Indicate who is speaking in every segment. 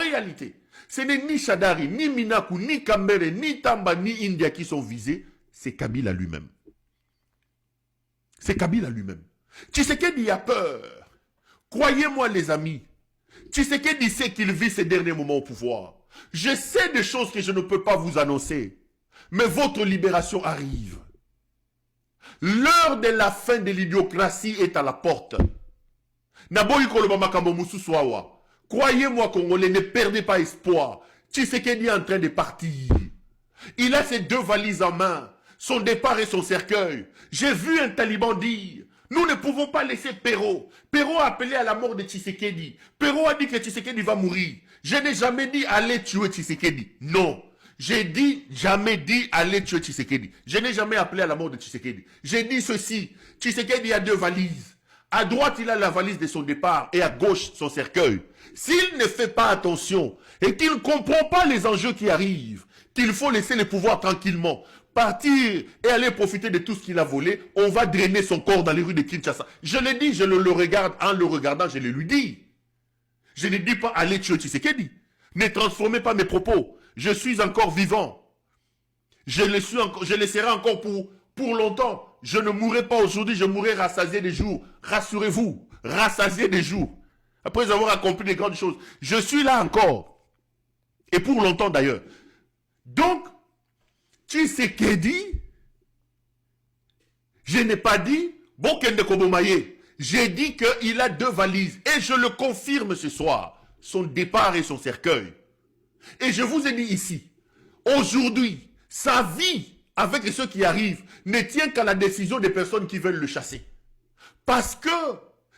Speaker 1: réalité, ce n'est ni Shadari, ni Minaku, ni Kambere, ni Tamba, ni India qui sont visés, c'est Kabila lui-même. C'est Kabila lui-même. Tshisekedi a peur. Croyez-moi les amis, Tshisekedi sait qu'il vit ses derniers moments au pouvoir. Je sais des choses que je ne peux pas vous annoncer, mais votre libération arrive. L'heure de la fin de l'idiocratie est à la porte. Croyez-moi Congolais, ne perdez pas espoir. Tshisekedi est en train de partir. Il a ses 2 valises en main, son départ et son cercueil. J'ai vu un taliban dire, nous ne pouvons pas laisser Perrault. Perrault a appelé à la mort de Tshisekedi. Perrault a dit que Tshisekedi va mourir. Je n'ai jamais dit allez tuer Tshisekedi. Non. J'ai dit, jamais dit allez tuer Tshisekedi. Je n'ai jamais appelé à la mort de Tshisekedi. J'ai dit ceci, Tshisekedi a 2 valises. À droite, il a la valise de son départ et à gauche, son cercueil. S'il ne fait pas attention et qu'il ne comprend pas les enjeux qui arrivent, qu'il faut laisser le pouvoir tranquillement, partir et aller profiter de tout ce qu'il a volé, on va drainer son corps dans les rues de Kinshasa. Je l'ai dit, je le regarde, en le regardant, je le lui dis. Je ne dis pas allez tuer Tshisekedi. Ne transformez pas mes propos. Je suis encore vivant. Je le serai encore pour longtemps. Je ne mourrai pas aujourd'hui, je mourrai rassasié des jours. Rassurez-vous, rassasié des jours. Après avoir accompli des grandes choses. Je suis là encore. Et pour longtemps d'ailleurs. Donc, Tshisekedi, je n'ai pas dit, Bokende Kobomaye. J'ai dit qu'il a 2 valises. Et je le confirme ce soir. Son départ et son cercueil. Et je vous ai dit ici, aujourd'hui, sa vie, avec ceux qui arrivent, ne tient qu'à la décision des personnes qui veulent le chasser. Parce que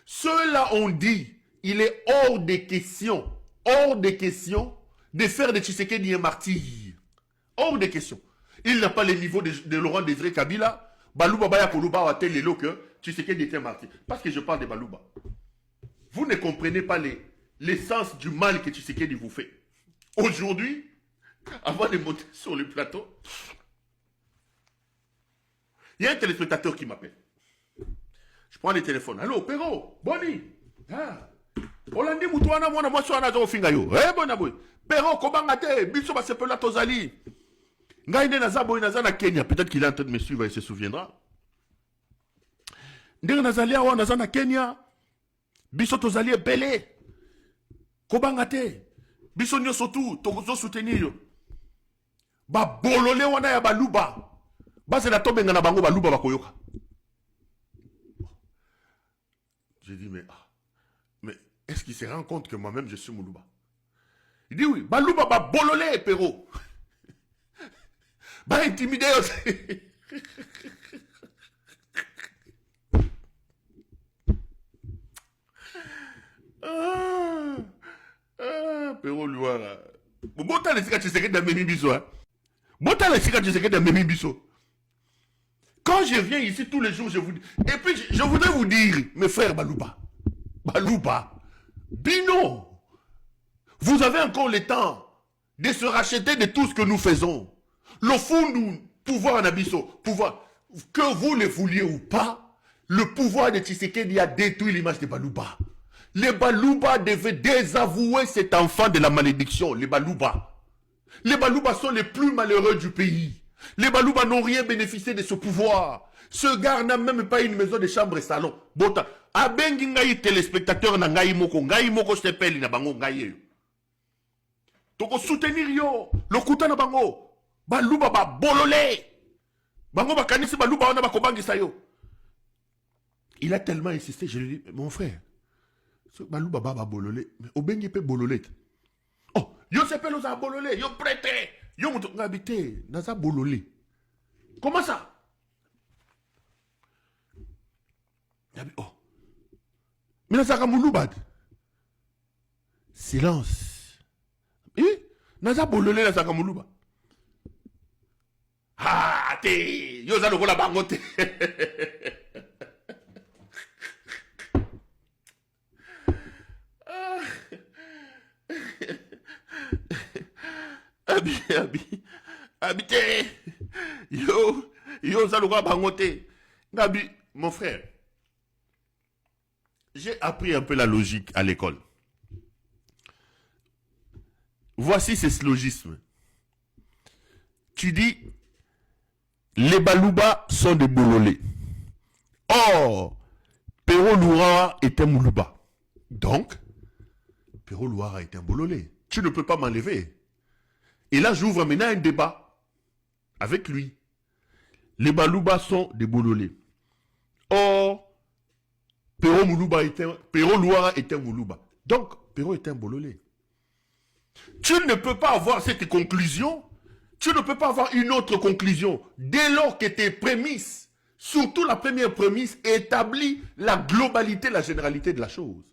Speaker 1: ceux-là ont dit, il est hors des questions de faire de Tshisekedi un martyr. Hors des questions. Il n'a pas le niveau de Laurent Désiré Kabila. Balouba Baya Koluba a tel l'élo que Tshisekedi était un martyr. Parce que je parle de Balouba. Vous ne comprenez pas l'essence du mal que Tshisekedi vous fait. Aujourd'hui, avant de monter sur le plateau, il y a un téléspectateur qui m'appelle. Je prends le téléphone. Allô, Perrault, Boni. Ah. Olandi Moutouana, moi, je suis en Azo Fingayo. Eh, Bonaboy. Perrault, Kobangate, Bisso Basepela Tozali. Ngaïne Nazabo Nazana Kenya. Peut-être qu'il est en train de me suivre et se souviendra. Ndenge Nazalia wa Nazana Kenya. Bisso Tozali est belé. Kobangate. Bisso nyo sotu, tozo soutenir. Ba bolole wana ya baluba. Base la tombe ngana bango baluba bakoyoka. J'ai dit mais est-ce qu'il se rend compte que moi-même je suis Moulouba? Il dit oui, baluba ba bolole Perrault. Ba intimidé aussi. Perrault Louara. Bota le sika Tshisekedi da memi biso. Bota le sika Tshisekedi da memi biso. Quand je viens ici tous les jours, je vous dis. Et puis je voudrais vous dire, mes frères Balouba, Bino, vous avez encore le temps de se racheter de tout ce que nous faisons. Le fond, nous, pouvoir en abisso, pouvoir, que vous le vouliez ou pas, le pouvoir de Tshisekedi a détruit l'image de Balouba. Les Balouba devaient désavouer cet enfant de la malédiction, les Balouba. Les Balouba sont les plus malheureux du pays. Les Balouba n'ont rien bénéficié de ce pouvoir. Ce gars n'a même pas une maison de chambre et salon. Bota, abengi ngai téléspectateur na ngai moko sepeli na bango ngai. Toko soutenir yo, lokuta na bango. Balouba ba bololé. Bango ba kanisi Balouba wana ba kobangisa yo. Il a tellement insisté, je lui ai dit, mon frère, ce Balouba ba bololé, mais obengi pe bololé. Oh, yo sepeli oza bololé, yo prêté. Yo muto ngabité, naza bololé. Comment ça? Oh. Mais naza Mouloubad. Silence. Eh? Naza bololé naza Moulouba. Ah, te, yo za lokola bango te. Habité. Yo, ça le bangoté. Gabi, mon frère, j'ai appris un peu la logique à l'école. voici ces syllogismes. Tu dis, les Balouba sont des Bololés. Or, Pero Louara est un Moulouba. Donc, Pero Louara est un Bololé. Tu ne peux pas m'enlever. Et là, j'ouvre maintenant un débat avec lui. Les Balouba sont des Bololés. Or, Pero Louara est un Moulouba. Donc, Pero est un Bololé. Tu ne peux pas avoir cette conclusion. Tu ne peux pas avoir une autre conclusion. Dès lors que tes prémices, surtout la première prémisse, établit la globalité, la généralité de la chose.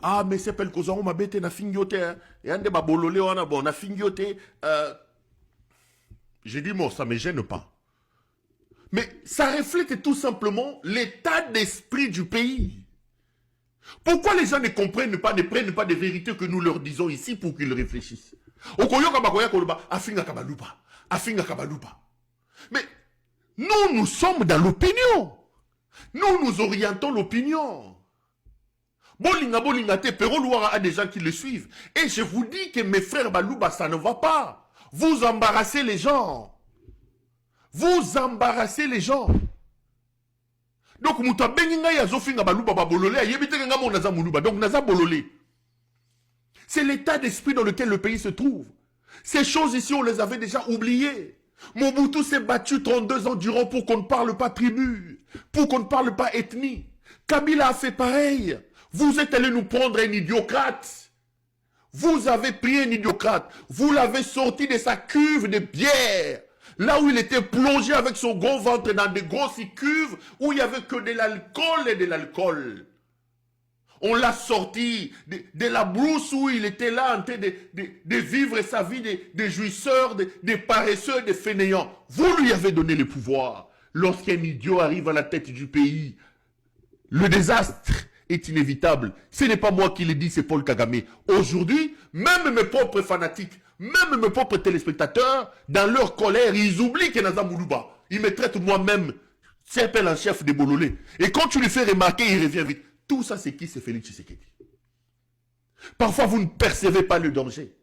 Speaker 1: Ah, mais c'est pel kozango mabete na fingiote. Et ande ba bololé wana bon na fingiote. J'ai dit, bon, ça ne me gêne pas. Mais ça reflète tout simplement l'état d'esprit du pays. Pourquoi les gens ne comprennent pas, ne prennent pas des vérités que nous leur disons ici pour qu'ils réfléchissent? Mais nous sommes dans l'opinion. Nous orientons l'opinion. Bolinga te, Pero Louara a des gens qui le suivent. Et je vous dis que mes frères Balouba, ça ne va pas. Vous embarrassez les gens. Vous embarrassez les gens. Donc, mouta benginga ya zofinga Balouba babolole, ayebite nga mo naza moulouba. Donc, naza bololé. C'est l'état d'esprit dans lequel le pays se trouve. Ces choses ici, on les avait déjà oubliées. Mobutu s'est battu 32 ans durant pour qu'on ne parle pas tribu, pour qu'on ne parle pas ethnie. Kabila a fait pareil. Vous êtes allé nous prendre un idiocrate. Vous avez pris un idiocrate. Vous l'avez sorti de sa cuve de bière. Là où il était plongé avec son gros ventre dans des grosses cuves où il n'y avait que de l'alcool et de l'alcool. On l'a sorti de la brousse où il était là en train de vivre sa vie de jouisseurs, de paresseux, de fainéants. Vous lui avez donné le pouvoir. Lorsqu'un idiot arrive à la tête du pays, le désastre est inévitable. Ce n'est pas moi qui le dis, c'est Paul Kagame. Aujourd'hui, même mes propres fanatiques, même mes propres téléspectateurs, dans leur colère, ils oublient que Naza Moulouba. Ils me traitent moi-même, c'est un chef de Bololé. Et quand tu lui fais remarquer, il revient vite. Tout ça, c'est qui? C'est Félix Tshisekedi. Parfois, vous ne percevez pas le danger.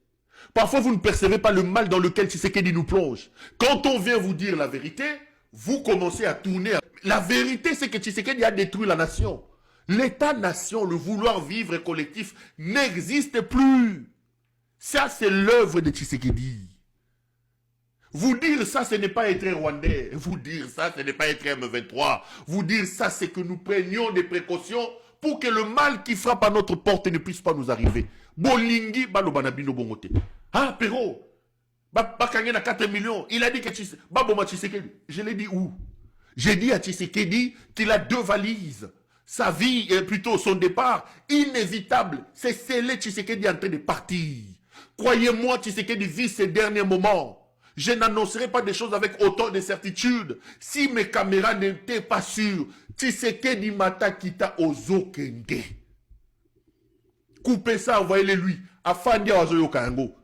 Speaker 1: Parfois, vous ne percevez pas le mal dans lequel Tshisekedi nous plonge. Quand on vient vous dire la vérité, vous commencez à tourner. La vérité, c'est que Tshisekedi a détruit la nation. L'État-nation, le vouloir vivre collectif, n'existe plus. Ça, c'est l'œuvre de Tshisekedi. Vous dire ça, ce n'est pas être un Rwandais. Vous dire ça, ce n'est pas être M23. Vous dire ça, c'est que nous prenions des précautions pour que le mal qui frappe à notre porte ne puisse pas nous arriver. Bolingi, balobanabino bongote. Ah, Pero, Bakangé na 4 millions. Il a dit que Tshisekedi. Je l'ai dit où? J'ai dit à Tshisekedi qu'il a 2 valises. Sa vie, plutôt son départ, inévitable. C'est scellé, Tshisekedi en train de partir. Croyez-moi, Tshisekedi vit ces derniers moments. Je n'annoncerai pas des choses avec autant de certitude. Si mes caméras n'étaient pas sûres, Tshisekedi Mata Kita Ozokende. Coupez ça, envoyez-le lui. Afandi Azoyo Kango.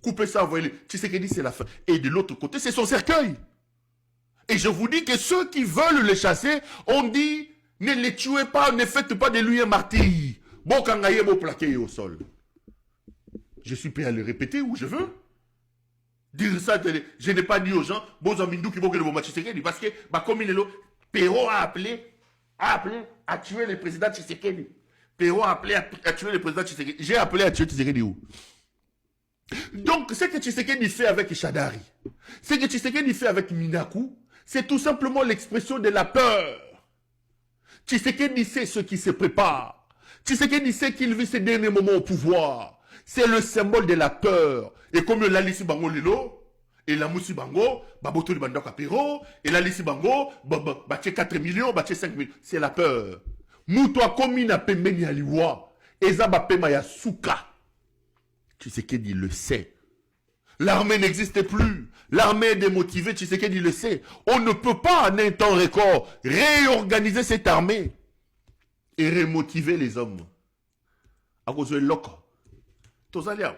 Speaker 1: Coupez ça, envoyez-le. Tshisekedi, c'est la fin. Et de l'autre côté, c'est son cercueil. Et je vous dis que ceux qui veulent le chasser, on dit, ne les tuez pas, ne faites pas de lui un martyr. Bon, Kangaye, bon plaqué au sol. Je suis prêt à le répéter où je veux. Dire ça, je n'ai pas dit aux gens, bon, Zamindou qui vont que le bon Tshisekedi, parce que, comme il est là, Pero a appelé à tuer le président Tshisekedi. Pero a appelé à tuer le président Tshisekedi. J'ai appelé à tuer Tshisekedi où? Donc, ce que Tshisekedi fait avec Chadari, ce que Tshisekedi fait avec Minakou, c'est tout simplement l'expression de la peur. Tshisekedi sait ce qui se prépare. Tshisekedi sait qu'il vit ses derniers moments au pouvoir. C'est le symbole de la peur. Et comme la Lissi Bango Lilo, et la Moussi Bango, Baboto de Bandaka Pero, et la Lissi Bango, baché 4 millions, baché 5 millions. C'est la peur. Moutoua Komina Pemeni Aliwa, Ezaba Pema Yasuka. Tshisekedi le sait. L'armée n'existe plus. L'armée est démotivée, Tshisekedi le sait. On ne peut pas en un temps record réorganiser cette armée et remotiver les hommes. À cause de l'oco. Tozalia.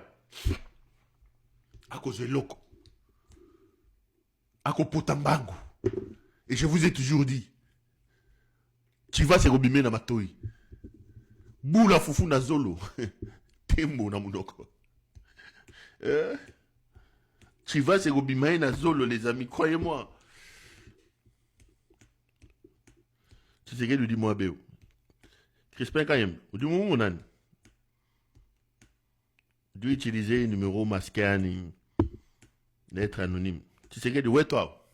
Speaker 1: À cause de l'oco. À cause de Potambangu. Et je vous ai toujours dit, tu vas se rebimer dans ma toy. Boula foufou na zolo. tembo na munoko. Tu vas se gobimae na zolo, les amis, croyez-moi. Tu sais qu'elle lui dit moi béo. Crispin Kayem, ou du moment où on dû utiliser un numéro masqué d'être anonyme. Tu sais qu'elle dit ouais toi.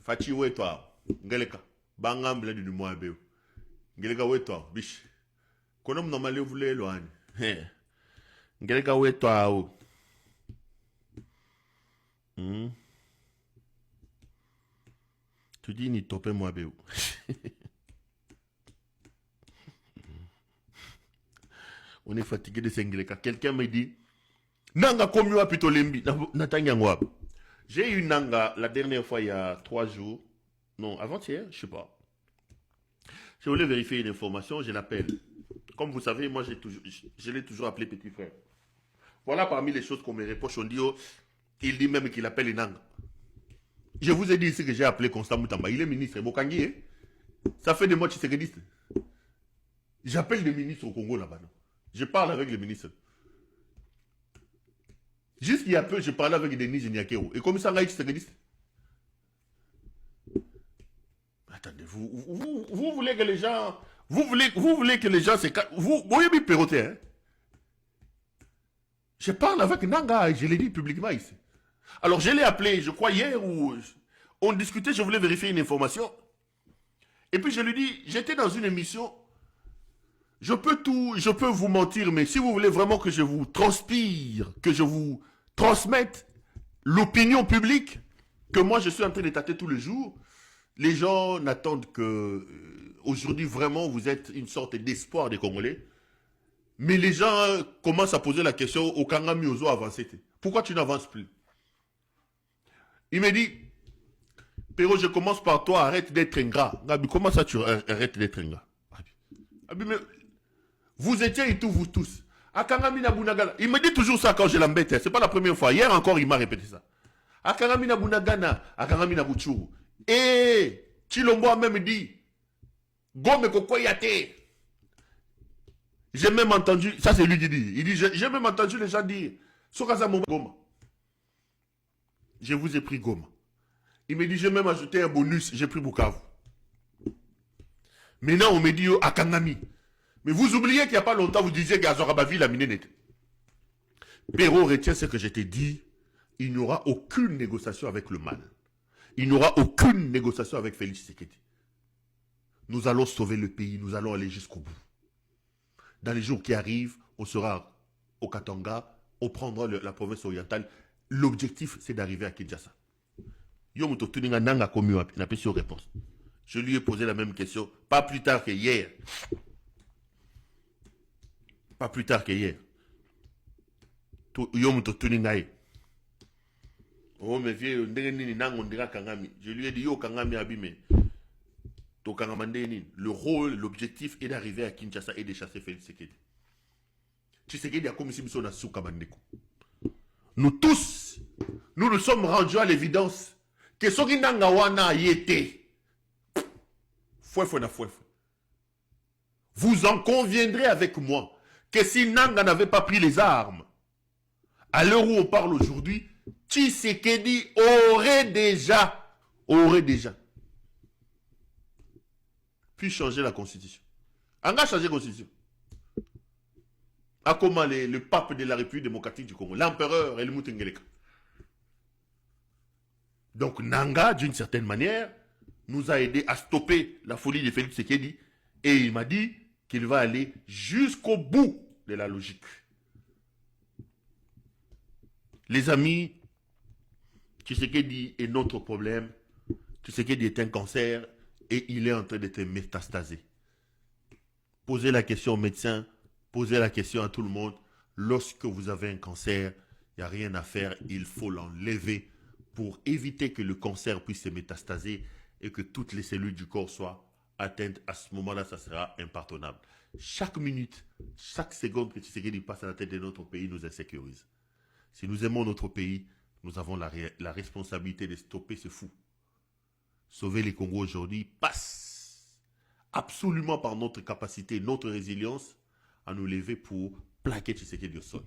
Speaker 1: Fachi ouais toi. Ngeleka. Bangam bla du moi béo. Ngeleka ouais toi. Biche. Konom normalé voulait loin. Ngeleka ouais toi. Tu dis ni topé moi béo. On est fatigué de Sengeleka. Quelqu'un me dit Nanga komyo plutôt lembi. J'ai eu Nanga la dernière fois il y a 3 jours. Non, avant-hier, je sais pas. Je voulais vérifier une information, je l'appelle. Comme vous savez, moi je l'ai toujours appelé petit frère. Voilà parmi les choses qu'on me reproche. On dit, oh, il dit même qu'il appelle Nanga. Je vous ai dit ici que j'ai appelé Constant Moutamba. Il est ministre. Bokangi, hein? Ça fait des mois que tu sais. J'appelle des ministres au Congo là-bas. Je parle avec les ministres. Jusqu'il y a peu, je parlais avec Denis Niakero. Et comme ça, là, tu sais. Attendez, vous voulez que les gens... Vous voulez que les gens... Vous voyez bien perroter, hein? Je parle avec Nanga et je l'ai dit publiquement ici. Alors je l'ai appelé, je crois hier, où on discutait, je voulais vérifier une information. Et puis je lui dis, j'étais dans une émission, je peux vous mentir, mais si vous voulez vraiment que je vous transpire, que je vous transmette l'opinion publique, que moi je suis en train de tâter tous les jours, les gens n'attendent que... aujourd'hui vraiment vous êtes une sorte d'espoir des Congolais. Mais les gens commencent à poser la question au Kangami Ozo avancé. Pourquoi tu n'avances plus? Il me dit, Péro, je commence par toi, arrête d'être ingrat. Comment ça tu arrêtes d'être ingrat? Mais vous étiez et tout, vous tous. Akangami Nabunagana. Il me dit toujours ça quand je l'embête. C'est pas la première fois. Hier encore, il m'a répété ça. Akangami Nabunagana, Akangami Nabuchuru. Et Chilombo a même dit, Gome Kokoyate. J'ai même entendu, ça c'est lui qui dit, il dit, j'ai même entendu les gens dire, Sokaza Goma. Je vous ai pris Goma. Il me dit, j'ai même ajouté un bonus, j'ai pris Bukavu. Maintenant, on me dit, Akangami. Mais vous oubliez qu'il n'y a pas longtemps, vous disiez qu'Azorabavi, la mine n'était. Perrault retient ce que je t'ai dit, il n'y aura aucune négociation avec le mal. Il n'y aura aucune négociation avec Félix Tshisekedi. Nous allons sauver le pays, nous allons aller jusqu'au bout. Dans les jours qui arrivent, on sera au Katanga, on prendra la province orientale. L'objectif, c'est d'arriver à Kinshasa. Je lui ai posé la même question, pas plus tard que hier. Pas plus tard que hier. Oh, mais vieux, je lui ai dit, yo, Kangami abîmé. Le rôle, l'objectif est d'arriver à Kinshasa et de chasser Félix Tshisekedi. Tshisekedi a commis son asuka bandeko. Nous tous, nous nous sommes rendus à l'évidence que Soki Nangawana y était. Vous en conviendrez avec moi que si Nanga n'avait pas pris les armes, à l'heure où on parle aujourd'hui, Tshisekedi aurait déjà puis changer la constitution. On a changé la constitution. À comment le pape de la République démocratique du Congo, l'empereur Helmut Ngeleka. Donc Nanga, d'une certaine manière, nous a aidé à stopper la folie de Félix Tshisekedi et il m'a dit qu'il va aller jusqu'au bout de la logique. Les amis, Tshisekedi est notre problème. Tshisekedi est un cancer et il est en train d'être métastasé. Posez la question aux médecins, posez la question à tout le monde. Lorsque vous avez un cancer, il n'y a rien à faire, il faut l'enlever pour éviter que le cancer puisse se métastaser et que toutes les cellules du corps soient atteintes. À ce moment-là, ça sera impardonnable. Chaque minute, chaque seconde que Tshisekedi passe à la tête de notre pays nous insécurise. Si nous aimons notre pays, nous avons la responsabilité de stopper ce fou. Sauver les Congos aujourd'hui passe absolument par notre capacité, notre résilience à nous lever pour plaquer Tshisekedi au sol.